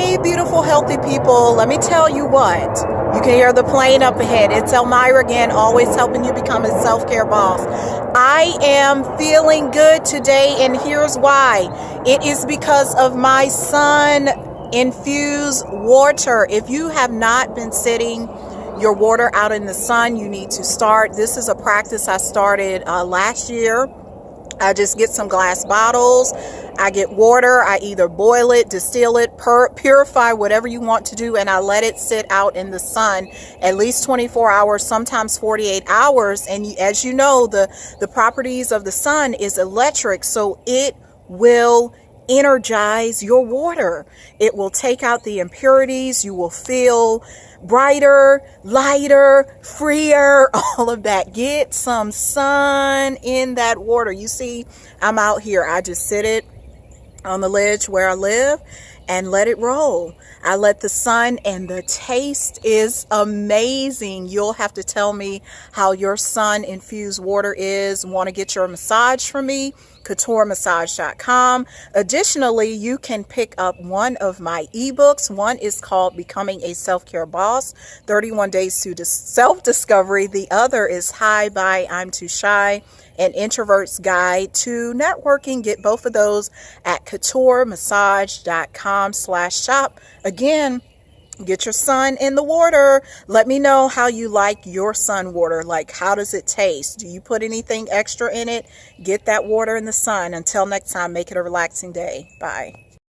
Hey, beautiful, healthy people. Let me tell you what. You can hear the plane up ahead. It's Elmira again, always helping you become a self-care boss. I am feeling good today, and here's why. It is because of my sun-infused water. If you have not been sitting your water out in the sun, you need to start. This is a practice I started last year. I just get some glass bottles. I get water. I either boil it, distill it, purify, whatever you want to do, and I let it sit out in the sun at least 24 hours, sometimes 48 hours. And as you know, the properties of the sun is electric, so it will energize your water. It will take out the impurities. You will feel brighter, lighter, freer, all of that. Get some sun in that water. You see, I'm out here. I just sit it on the ledge where I live and let it roll. I let the sun, and the taste is amazing. You'll have to tell me how your sun-infused water is. Want to get your massage from me? CoutureMassage.com. Additionally, you can pick up one of my ebooks. One is called Becoming a Self-Care Boss, 31 Days to Self-Discovery. The other is Hi.Bye, I'm Too Shy, an Introvert's Guide to Networking. Get both of those at CoutureMassage.com/shop. Again, get your sun in the water. Let me know how you like your sun water. Like, how does it taste? Do you put anything extra in it? Get that water in the sun. Until next time, make it a relaxing day. Bye.